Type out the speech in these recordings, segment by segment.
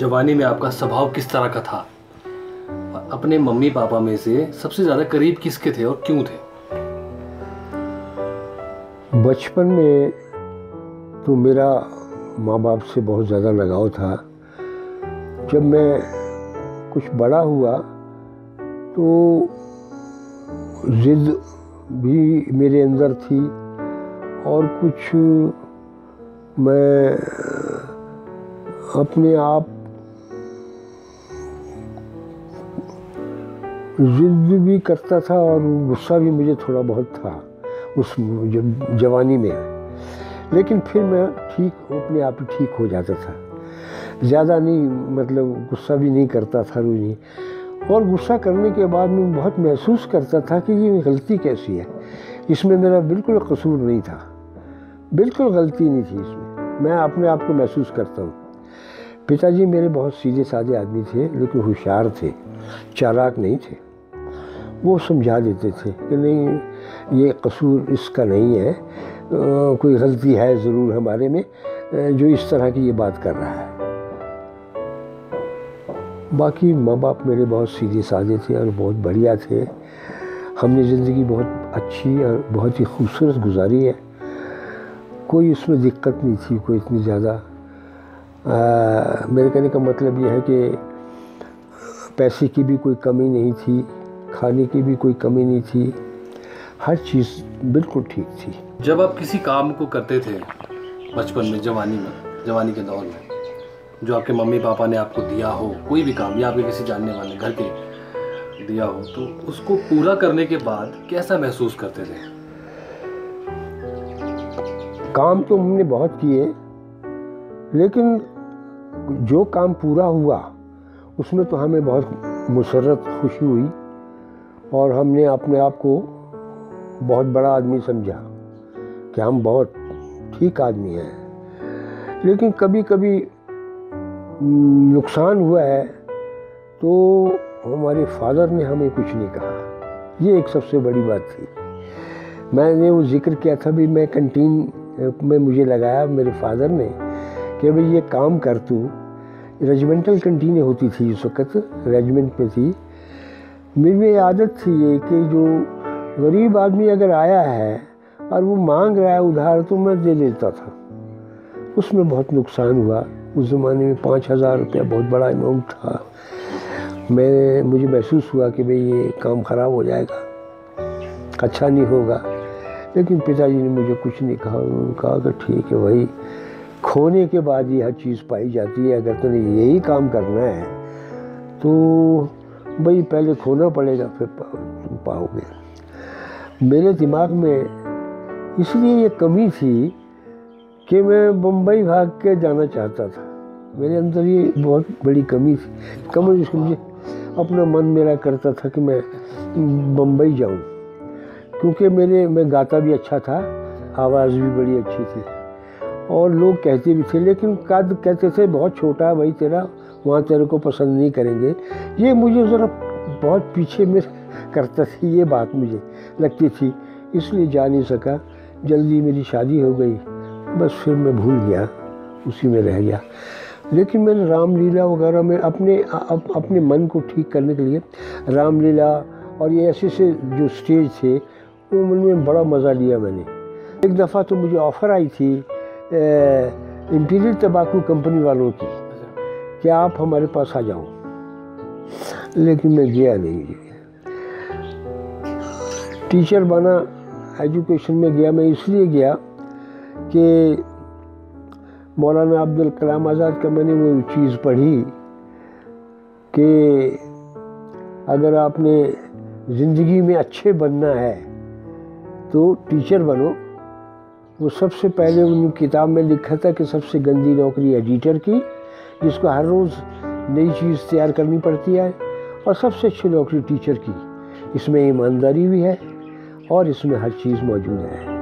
जवानी में आपका स्वभाव किस तरह का था? अपने मम्मी पापा में से सबसे ज़्यादा करीब किसके थे और क्यों थे? बचपन में तो मेरा माँ बाप से बहुत ज़्यादा लगाव था। जब मैं कुछ बड़ा हुआ तो ज़िद भी मेरे अंदर थी और कुछ मैं अपने आप ज़िद भी करता था और गुस्सा भी मुझे थोड़ा बहुत था उस जवानी में। लेकिन फिर मैं अपने आप ही ठीक हो जाता था, ज़्यादा नहीं, मतलब गुस्सा भी नहीं करता था रोज़ ही। और गुस्सा करने के बाद मैं बहुत महसूस करता था कि ये गलती कैसी है, इसमें मेरा बिल्कुल कसूर नहीं था, बिल्कुल गलती नहीं थी इसमें, मैं अपने आप को महसूस करता हूँ। पिताजी मेरे बहुत सीधे साधे आदमी थे, लेकिन होशियार थे, चालाक नहीं थे। वो समझा देते थे कि नहीं, ये कसूर इसका नहीं है, कोई गलती है ज़रूर हमारे में जो इस तरह की ये बात कर रहा है। बाकी माँ बाप मेरे बहुत सीधे साधे थे और बहुत बढ़िया थे। हमने ज़िंदगी बहुत अच्छी और बहुत ही खूबसूरत गुजारी है, कोई उसमें दिक्कत नहीं थी, कोई इतनी ज़्यादा। मेरे कहने का मतलब ये है कि पैसे की भी कोई कमी नहीं थी, खाने की भी कोई कमी नहीं थी, हर चीज़ बिल्कुल ठीक थी। जब आप किसी काम को करते थे बचपन में, जवानी के दौर में, जो आपके मम्मी पापा ने आपको दिया हो, कोई भी काम या आपके किसी जानने वाले घर के दिया हो, तो उसको पूरा करने के बाद कैसा महसूस करते थे? काम तो हमने बहुत किए, लेकिन जो काम पूरा हुआ उसमें तो हमें बहुत मुसर्रत खुशी हुई और हमने अपने आप को बहुत बड़ा आदमी समझा कि हम बहुत ठीक आदमी हैं। लेकिन कभी कभी नुकसान हुआ है तो हमारे फादर ने हमें कुछ नहीं कहा, ये एक सबसे बड़ी बात थी। मैंने वो जिक्र किया था भी, मैं कैंटीन में मुझे लगाया मेरे फादर ने कि भाई ये काम कर तू। रेजिमेंटल कैंटीनें होती थी उस वक़्त, रेजिमेंट में थी। मेरी आदत थी ये कि जो गरीब आदमी अगर आया है और वो मांग रहा है उधार तो मैं दे देता था। उसमें बहुत नुकसान हुआ। उस ज़माने में 5,000 रुपया बहुत बड़ा अमाउंट था। मुझे महसूस हुआ कि भाई ये काम ख़राब हो जाएगा, अच्छा नहीं होगा। लेकिन पिताजी ने मुझे कुछ नहीं कहा। उन्होंने कहा कि ठीक है भाई, खोने के बाद ये हर चीज़ पाई जाती है। अगर तुमने यही काम करना है तो भाई पहले खोना पड़ेगा, फिर तुम पाओगे। मेरे दिमाग में इसलिए ये कमी थी कि मैं बम्बई भाग के जाना चाहता था। मेरे अंदर ये बहुत बड़ी कमी थी। कमी मुझे अपना मन मेरा करता था कि मैं बम्बई जाऊं, क्योंकि मैं गाता भी अच्छा था, आवाज़ भी बड़ी अच्छी थी और लोग कहते भी थे। लेकिन कद कहते थे बहुत छोटा है भाई तेरा, वहाँ तेरे को पसंद नहीं करेंगे। ये मुझे ज़रा बहुत पीछे में करता थी, ये बात मुझे लगती थी, इसलिए जा नहीं सका। जल्दी मेरी शादी हो गई, बस फिर मैं भूल गया, उसी में रह गया। लेकिन मैंने रामलीला वगैरह में अपने मन को ठीक करने के लिए रामलीला और ये ऐसे से जो स्टेज थे वो मन में बड़ा मज़ा लिया मैंने। एक दफ़ा तो मुझे ऑफ़र आई थी इंपीरियल तंबाकू कंपनी वालों की कि आप हमारे पास आ जाओ, लेकिन मैं गया नहीं। टीचर बना, एजुकेशन में गया। मैं इसलिए गया कि मौलाना अब्दुल कलाम आज़ाद का मैंने वो चीज़ पढ़ी कि अगर आपने ज़िंदगी में अच्छे बनना है तो टीचर बनो। वो सबसे पहले उन किताब में लिखा था कि सबसे गंदी नौकरी एडिटर की, जिसको हर रोज़ नई चीज़ तैयार करनी पड़ती है, और सबसे अच्छी नौकरी टीचर की। इसमें ईमानदारी भी है और इसमें हर चीज़ मौजूद है।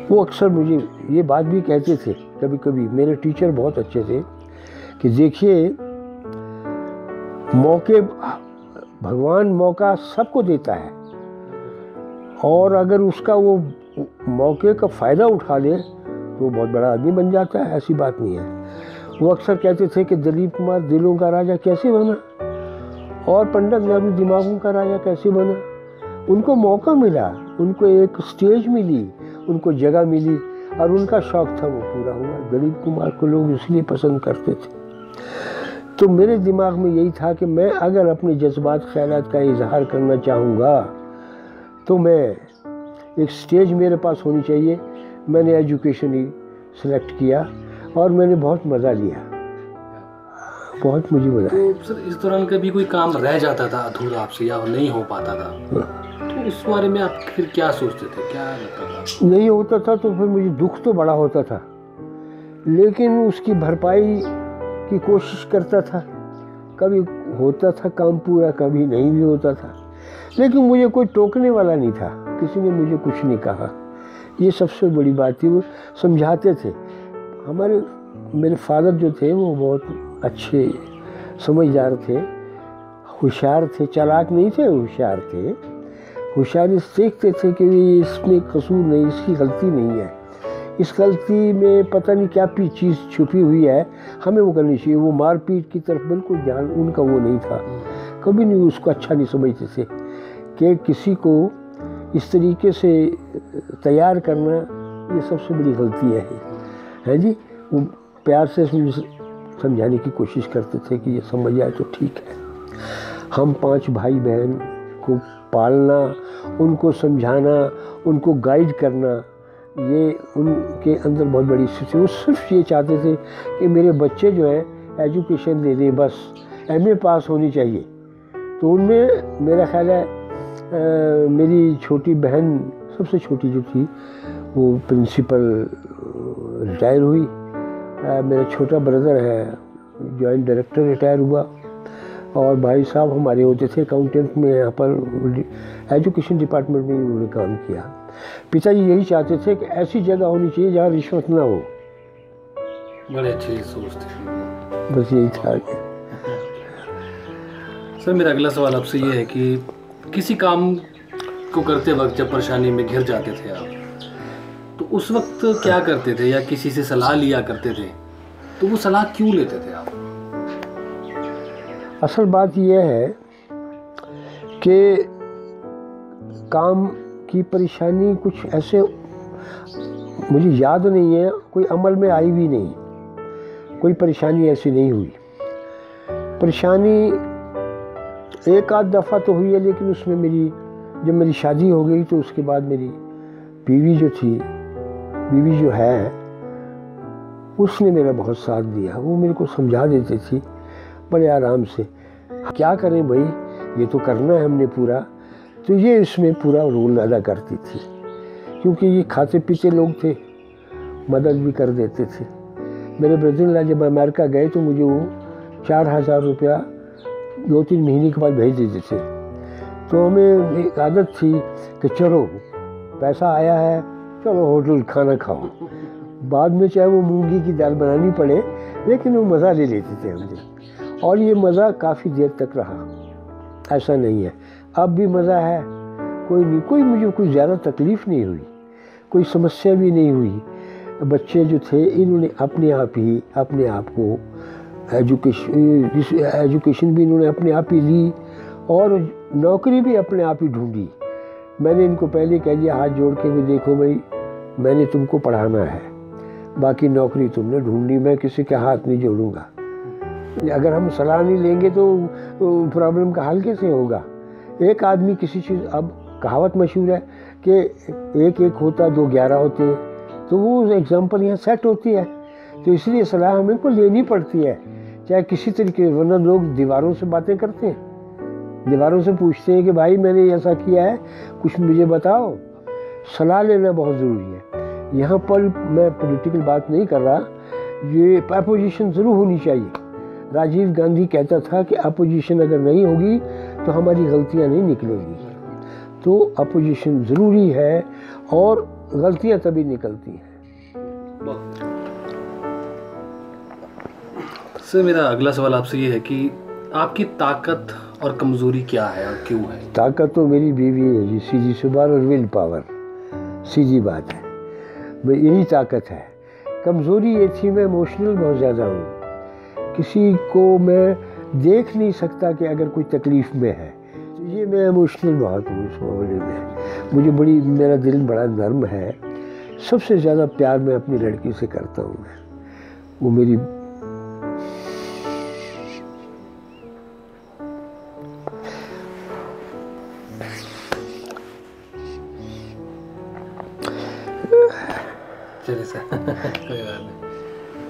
वो अक्सर मुझे ये बात भी कहते थे कभी कभी, मेरे टीचर बहुत अच्छे थे, कि देखिए मौके, भगवान मौका सबको देता है और अगर उसका वो मौके का फ़ायदा उठा ले तो बहुत बड़ा आदमी बन जाता है, ऐसी बात नहीं है। वो अक्सर कहते थे कि दिलीप कुमार दिलों का राजा कैसे बना और पंडित नेहरू दिमागों का राजा कैसे बना। उनको मौका मिला, उनको एक स्टेज मिली, उनको जगह मिली और उनका शौक़ था वो पूरा हुआ। दिलीप कुमार को लोग इसलिए पसंद करते थे। तो मेरे दिमाग में यही था कि मैं अगर अपने जज्बात ख्यालात का इजहार करना चाहूँगा तो मैं एक स्टेज मेरे पास होनी चाहिए। मैंने एजुकेशन ही सिलेक्ट किया और मैंने बहुत मज़ा लिया, बहुत मुझे मज़ा। तो सर इस दौरान कभी कोई काम रह जाता था अधूरा आपसे या नहीं हो पाता था, तो उस बारे में आप फिर क्या सोचते थे, क्या लगता था? नहीं होता था तो फिर मुझे दुख तो बड़ा होता था, लेकिन उसकी भरपाई की कोशिश करता था। कभी होता था काम पूरा, कभी नहीं भी होता था, लेकिन मुझे कोई टोकने वाला नहीं था, किसी ने मुझे कुछ नहीं कहा। ये सबसे बड़ी बात थी। वो समझाते थे। मेरे फादर जो थे वो बहुत अच्छे समझदार थे, होशियार थे, चालाक नहीं थे, होशियार थे। होशियारी देखते थे कि इसमें कसूर नहीं, इसकी गलती नहीं है, इस गलती में पता नहीं क्या चीज़ छुपी हुई है, हमें वो करनी चाहिए। वो मारपीट की तरफ बिल्कुल ध्यान उनका वो नहीं था, कभी नहीं उसको अच्छा नहीं समझते थे कि किसी को इस तरीके से तैयार करना ये सबसे बड़ी गलती है जी। वो प्यार से समझाने की कोशिश करते थे कि ये समझ आए तो ठीक है। हम 5 भाई बहन को पालना, उनको समझाना, उनको गाइड करना, ये उनके अंदर बहुत बड़ी स्थिति। वो सिर्फ ये चाहते थे कि मेरे बच्चे जो हैं एजुकेशन ले लें, बस एमए पास होनी चाहिए। तो उनमें मेरा ख्याल है मेरी छोटी बहन सबसे छोटी जो थी वो प्रिंसिपल रिटायर हुई। मेरा छोटा ब्रदर है जॉइंट डायरेक्टर रिटायर हुआ, और भाई साहब हमारे होते थे अकाउंटेंट में, यहाँ पर एजुकेशन डिपार्टमेंट में उन्होंने काम किया। पिताजी यही चाहते थे कि ऐसी जगह होनी चाहिए जहाँ रिश्वत ना हो। बड़े अच्छी सोच थी, बस यही था। सर मेरा अगला सवाल आपसे ये है कि किसी काम को करते वक्त जब परेशानी में घिर जाते थे आप, तो उस वक्त क्या करते थे या किसी से सलाह लिया करते थे, तो वो सलाह क्यों लेते थे आप? असल बात यह है कि काम की परेशानी कुछ ऐसे मुझे याद नहीं है, कोई अमल में आई भी नहीं, कोई परेशानी ऐसी नहीं हुई। परेशानी एक आध दफ़ा तो हुई है, लेकिन उसमें जब मेरी शादी हो गई तो उसके बाद मेरी बीवी जो है उसने मेरा बहुत साथ दिया। वो मेरे को समझा देती थी बड़े आराम से, क्या करें भाई, ये तो करना है हमने पूरा। तो ये इसमें पूरा रोल अदा करती थी, क्योंकि ये खाते पीते लोग थे, मदद भी कर देते थे। मेरे ब्रदर जब अमेरिका गए तो मुझे वो 4000 रुपया 2-3 महीने के बाद भेज देते थे। तो हमें एक आदत थी कि चलो पैसा आया है, चलो होटल खाना खाओ। बाद में चाहे वो मूंगी की दाल बनानी पड़े, लेकिन वो मज़ा ले लेते थे हमसे, और ये मज़ा काफ़ी देर तक रहा। ऐसा नहीं है, अब भी मज़ा है, कोई मुझे कोई ज़्यादा तकलीफ़ नहीं हुई, कोई समस्या भी नहीं हुई। बच्चे जो थे इन्होंने अपने आप को एजुकेशन भी इन्होंने अपने आप ही ली, और नौकरी भी अपने आप ही ढूंढी। मैंने इनको पहले कह दिया हाथ जोड़ के भी, देखो भाई मैंने तुमको पढ़ाना है, बाकी नौकरी तुमने ढूंढनी, मैं किसी के हाथ नहीं जोड़ूंगा। अगर हम सलाह नहीं लेंगे तो प्रॉब्लम का हल कैसे होगा? एक आदमी किसी चीज़, अब कहावत मशहूर है कि 1-1 होता 2 11 होते, तो वो एग्जाम्पल यहाँ सेट होती है। तो इसलिए सलाह हमें को लेनी पड़ती है, चाहे किसी तरीके। वरना लोग दीवारों से बातें करते हैं, दीवारों से पूछते हैं कि भाई मैंने ऐसा किया है, कुछ मुझे बताओ। सलाह लेना बहुत ज़रूरी है। यहाँ पर मैं पॉलिटिकल बात नहीं कर रहा, ये अपोजिशन ज़रूर होनी चाहिए। राजीव गांधी कहता था कि अपोजिशन अगर नहीं होगी तो हमारी गलतियाँ नहीं निकलेंगी। तो अपोजिशन ज़रूरी है, और गलतियाँ तभी निकलती हैं। सर मेरा अगला सवाल आपसे ये है कि आपकी ताकत और कमज़ोरी क्या है और क्यों है? ताकत तो मेरी बीवी है जी, सीधी सुबार और विल पावर, सीधी बात है, यही ताकत है। कमज़ोरी ये थी मैं इमोशनल बहुत ज़्यादा हूँ, किसी को मैं देख नहीं सकता कि अगर कोई तकलीफ़ में है। तो ये मैं इमोशनल बहुत हूँ इस मामले में। मुझे मेरा दिल बड़ा नर्म है। सबसे ज़्यादा प्यार मैं अपनी लड़की से करता हूँ। वो मेरी चलिए सर कोई बात नहीं,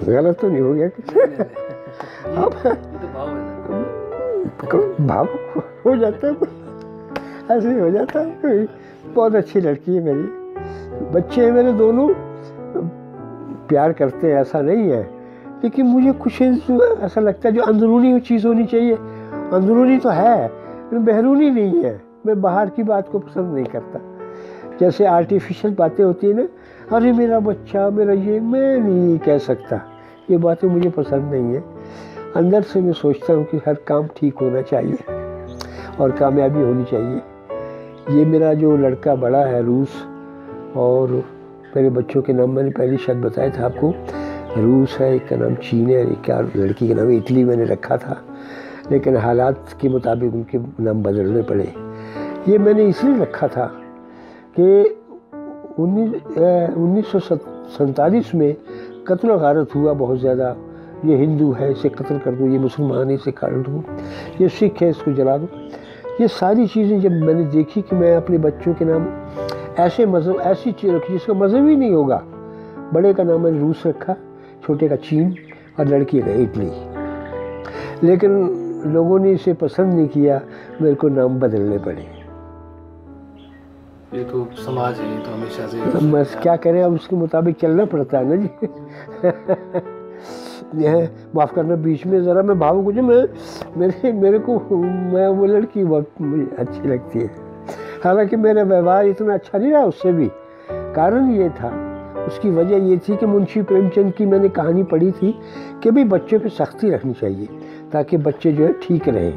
गलत तो नहीं हो गया कुछ? ये तो भाव है भाव हो जाता है, ऐसे ही हो जाता है। कोई बहुत अच्छी लड़की है मेरी, बच्चे हैं मेरे दोनों, प्यार करते हैं ऐसा नहीं है, लेकिन मुझे कुछ ऐसा लगता है जो अंदरूनी चीज़ होनी चाहिए, अंदरूनी तो है लेकिन बहरूनी नहीं है। मैं बाहर की बात को पसंद नहीं करता। जैसे आर्टिफिशियल बातें होती है ना, अरे मेरा बच्चा, मेरा ये, मैं नहीं कह सकता, ये बातें मुझे पसंद नहीं है। अंदर से मैं सोचता हूँ कि हर काम ठीक होना चाहिए और कामयाबी होनी चाहिए। ये मेरा जो लड़का बड़ा है रूस, और मेरे बच्चों के नाम मैंने पहले शायद बताया था आपको, रूस है, एक का नाम चीन है, एक का लड़की का नाम इटली मैंने रखा था, लेकिन हालात के मुताबिक उनके नाम बदलने पड़े। ये मैंने इसलिए रखा था कि 1947 में कत्ल गारत हुआ बहुत ज़्यादा। ये हिंदू है इसे कत्ल कर दो, ये मुसलमान है इसे काट दो, ये सिख है इसको जला दो। ये सारी चीज़ें जब मैंने देखी कि मैं अपने बच्चों के नाम ऐसे मज़हब, ऐसी चीज़ रखी जिसका मज़हब ही नहीं होगा। बड़े का नाम मैंने रूस रखा, छोटे का चीन और लड़की का इटली। लेकिन लोगों ने इसे पसंद नहीं किया, मेरे को नाम बदलने पड़े। ये तो समाज है, ये तो हमेशा से बस क्या करें, अब उसके मुताबिक चलना पड़ता है ना जी। माफ़ करना बीच में ज़रा मैं भावुक हो जाऊँ। मेरे को मैं वो लड़की बहुत मुझे अच्छी लगती है। हालांकि मेरा व्यवहार इतना अच्छा नहीं रहा उससे भी। कारण ये था, उसकी वजह ये थी कि मुंशी प्रेमचंद की मैंने कहानी पढ़ी थी कि भाई बच्चों पे सख्ती रखनी चाहिए ताकि बच्चे जो है ठीक रहें।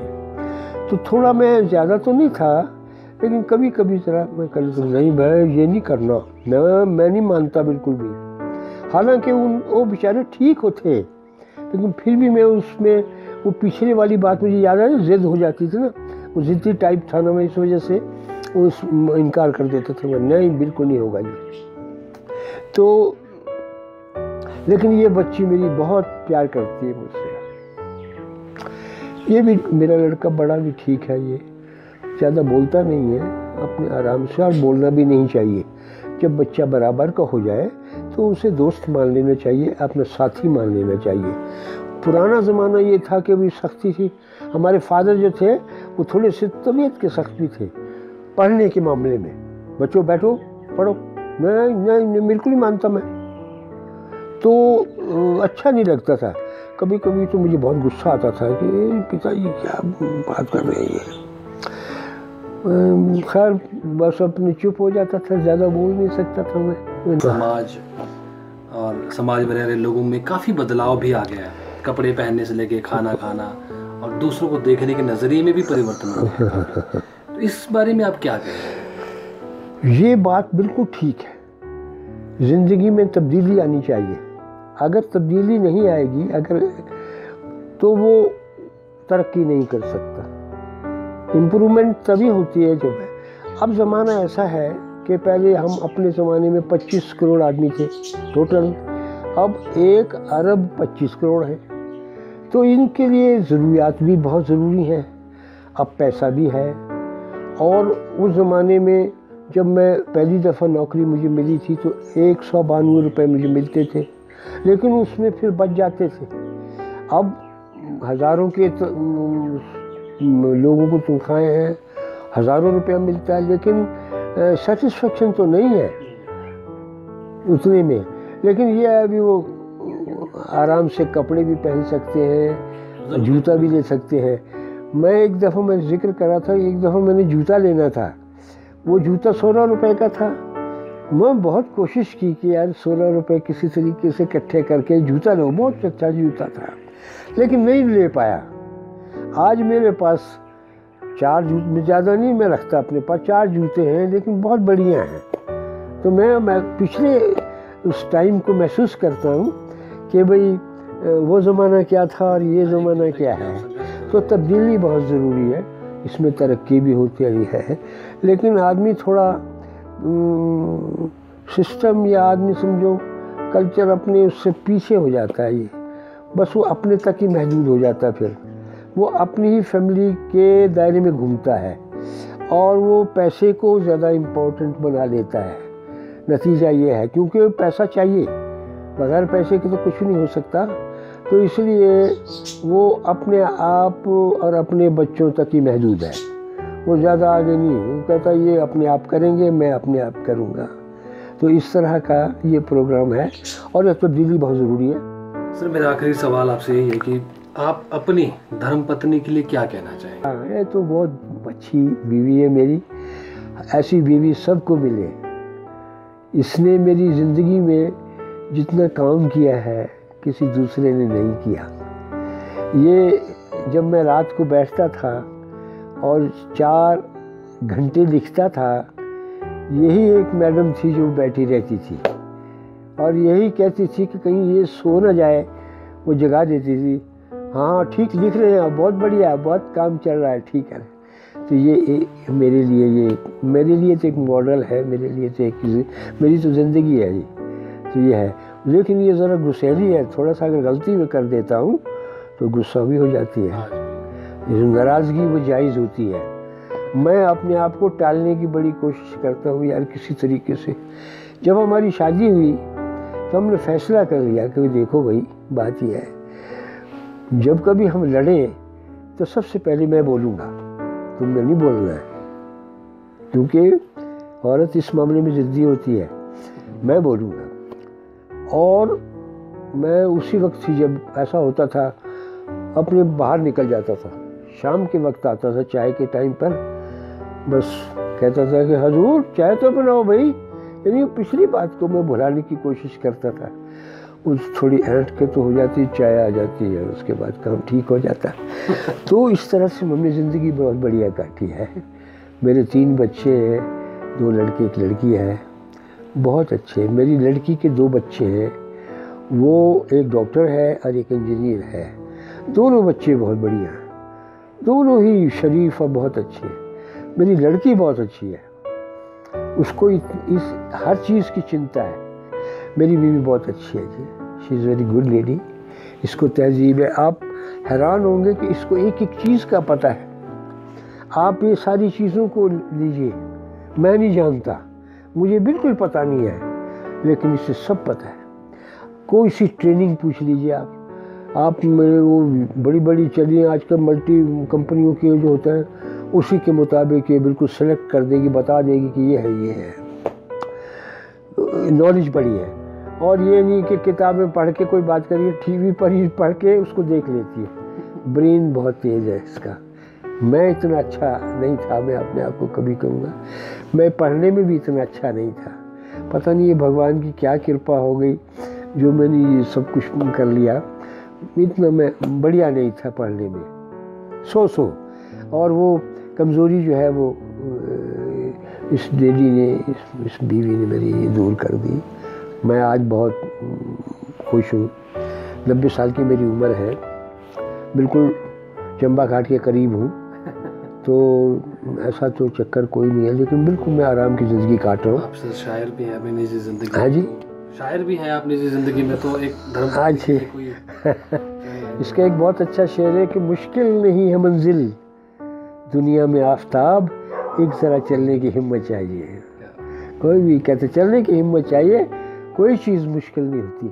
तो थोड़ा मैं ज़्यादा तो नहीं था, लेकिन कभी कभी ज़रा मैं कर नहीं, भाई ये नहीं करना ना, मैं नहीं मानता बिल्कुल भी। हालांकि वो बेचारे ठीक होते, लेकिन फिर भी मैं उसमें वो पिछले वाली बात मुझे याद है, जिद हो जाती थी ना, वो जिद्दी टाइप था ना, मैं इस वजह से उस इनकार कर देता था, मैं नहीं बिल्कुल नहीं होगा ये। तो लेकिन ये बच्ची मेरी बहुत प्यार करती है मुझसे। ये भी मेरा लड़का बड़ा भी ठीक है, ये ज़्यादा बोलता नहीं है, अपने आराम से, और बोलना भी नहीं चाहिए। जब बच्चा बराबर का हो जाए तो उसे दोस्त मान लेना चाहिए, अपना साथी मान लेना चाहिए। पुराना ज़माना ये था कि भी सख्ती थी। हमारे फादर जो थे वो थोड़े से तबीयत के सख्त भी थे पढ़ने के मामले में। बच्चों बैठो पढ़ो, नहीं नहीं, नहीं बिल्कुल नहीं मानता मैं। तो अच्छा नहीं लगता था। कभी कभी तो मुझे बहुत गुस्सा आता था कि पिताजी क्या बात कर रहे हैं। खैर बस अपने चुप हो जाता था, ज़्यादा बोल नहीं सकता था मैं। समाज और समाज में रह रहे लोगों में काफ़ी बदलाव भी आ गया है। कपड़े पहनने से लेके खाना खाना और दूसरों को देखने के नज़रिए में भी परिवर्तन हो गया। तो इस बारे में आप क्या कहें? ये बात बिल्कुल ठीक है, ज़िंदगी में तब्दीली आनी चाहिए। अगर तब्दीली नहीं आएगी तो वो तरक्की नहीं कर सकता। इम्प्रूवमेंट तभी होती है जब है। अब ज़माना ऐसा है कि पहले हम अपने ज़माने में 25 करोड़ आदमी थे टोटल, अब 1 अरब 25 करोड़ है। तो इनके लिए ज़रूरियात भी बहुत ज़रूरी हैं। अब पैसा भी है, और उस ज़माने में जब मैं पहली दफ़ा नौकरी मुझे मिली थी तो 192 रुपये मुझे मिलते थे, लेकिन उसमें फिर बच जाते थे। अब हज़ारों के लोगों को तनख्वाहें हैं, हज़ारों रुपया मिलता है, लेकिन सेटिस्फेक्शन तो नहीं है उतने में। लेकिन ये है अभी वो आराम से कपड़े भी पहन सकते हैं, जूता भी ले सकते हैं। मैं एक दफ़ा मैं जिक्र कर रहा था, एक दफ़ा मैंने जूता लेना था, वो जूता 16 रुपये का था। मैं बहुत कोशिश की कि यार 16 रुपये किसी तरीके से इकट्ठे करके जूता लो, बहुत अच्छा जूता था, लेकिन नहीं ले पाया। आज मेरे पास 4 जूते, ज़्यादा नहीं मैं रखता अपने पास, 4 जूते हैं, लेकिन बहुत बढ़िया हैं। तो मैं पिछले उस टाइम को महसूस करता हूँ कि भाई वो ज़माना क्या था और ये ज़माना क्या है। तो तब्दीली बहुत ज़रूरी है, इसमें तरक्की भी होती रही है, लेकिन आदमी थोड़ा सिस्टम या आदमी समझो कल्चर अपने उससे पीछे हो जाता है। ये बस वो अपने तक ही महदूद हो जाता है, फिर वो अपनी ही फैमिली के दायरे में घूमता है और वो पैसे को ज़्यादा इम्पोर्टेंट बना लेता है। नतीजा ये है, क्योंकि पैसा चाहिए, बगैर पैसे के तो कुछ नहीं हो सकता। तो इसलिए वो अपने आप और अपने बच्चों तक ही महदूद है, वो ज़्यादा आगे नहीं। वो कहता ये अपने आप करेंगे, मैं अपने आप करूँगा। तो इस तरह का ये प्रोग्राम है और ये तब्दीली बहुत ज़रूरी है। सर मेरा आखिरी सवाल आपसे यही है कि आप अपनी धर्मपत्नी के लिए क्या कहना चाहेंगे? हाँ, ये तो बहुत अच्छी बीवी है मेरी, ऐसी बीवी सबको मिले। इसने मेरी ज़िंदगी में जितना काम किया है किसी दूसरे ने नहीं किया। ये जब मैं रात को बैठता था और 4 घंटे लिखता था, यही एक मैडम थी जो बैठी रहती थी और यही कहती थी कि कहीं ये सो ना जाए, वो जगा देती थी। हाँ ठीक लिख रहे हैं, बहुत बढ़िया, बहुत काम चल रहा है, ठीक है। तो ये मेरे लिए तो एक मॉडल है, मेरे लिए तो मेरी तो ज़िंदगी है ये। तो ये है, लेकिन ये ज़रा गुस्सैली है, थोड़ा सा अगर गलती में कर देता हूँ तो गुस्सा भी हो जाती है। नाराज़गी वो जायज़ होती है। मैं अपने आप को टालने की बड़ी कोशिश करता हूँ यार, किसी तरीके से। जब हमारी शादी हुई तो हमने फैसला कर लिया कि देखो भाई, बात यह है, जब कभी हम लड़े तो सबसे पहले मैं बोलूँगा, तुमने नहीं बोलना है, क्योंकि औरत इस मामले में ज़िद्दी होती है। मैं बोलूँगा। और मैं उसी वक्त ही जब ऐसा होता था अपने बाहर निकल जाता था, शाम के वक्त आता था चाय के टाइम पर, बस कहता था कि हजूर चाय तो बनाओ भाई। यानी पिछली बात को मैं भुलाने की कोशिश करता था। उस थोड़ी ऐंठ के तो हो जाती, चाय आ जाती है, उसके बाद काम ठीक हो जाता। तो इस तरह से हमने ज़िंदगी बहुत बढ़िया काटी है। मेरे 3 बच्चे हैं, 2 लड़के 1 लड़की है, बहुत अच्छे। मेरी लड़की के 2 बच्चे हैं, वो एक डॉक्टर है और एक इंजीनियर है। दोनों बच्चे बहुत बढ़िया हैं, दोनों ही शरीफ और बहुत अच्छे हैं। मेरी लड़की बहुत अच्छी है, उसको इस हर चीज़ की चिंता है। मेरी बीवी बहुत अच्छी है जी, she is very good lady. इसको तहजीब है, आप हैरान होंगे कि इसको एक एक चीज़ का पता है। आप ये सारी चीज़ों को लीजिए, मैं नहीं जानता, मुझे बिल्कुल पता नहीं है, लेकिन इसे सब पता है। कोई सी ट्रेनिंग पूछ लीजिए आप मेरे वो बड़ी बड़ी चलिए आजकल मल्टी कंपनियों के जो होता है, उसी के मुताबिक ये बिल्कुल सेलेक्ट कर देगी, बता देगी कि ये है। नॉलेज बड़ी है। और ये नहीं कि किताबें पढ़ के कोई बात करिए, टीवी पर ही पढ़ के उसको देख लेती है। ब्रेन बहुत तेज़ है इसका। मैं इतना अच्छा नहीं था, मैं अपने आप को कभी कहूँगा, मैं पढ़ने में भी इतना अच्छा नहीं था। पता नहीं ये भगवान की क्या कृपा हो गई जो मैंने ये सब कुछ कर लिया। इतना मैं बढ़िया नहीं था पढ़ने में, सो और वो कमज़ोरी जो है वो इस लेडी ने, इस बीवी ने मेरी दूर कर दी। मैं आज बहुत खुश हूँ। 90 साल की मेरी उम्र है, बिल्कुल चंबा घाट के करीब हूँ, तो ऐसा तो चक्कर कोई नहीं है, लेकिन बिल्कुल मैं आराम की ज़िंदगी काट रहा हूँ। आप शायर भी हैं अपनी निजी ज़िंदगी? हाँ जी, शायर भी हैं आप निजी ज़िंदगी में, तो एक धर्म। हाँ जी। इसका एक बहुत अच्छा शेर है कि मुश्किल नहीं है मंजिल दुनिया में आफताब, एक ज़रा चलने की हिम्मत चाहिए। कोई भी कहते चलने की हिम्मत चाहिए, कोई चीज़ मुश्किल नहीं होती।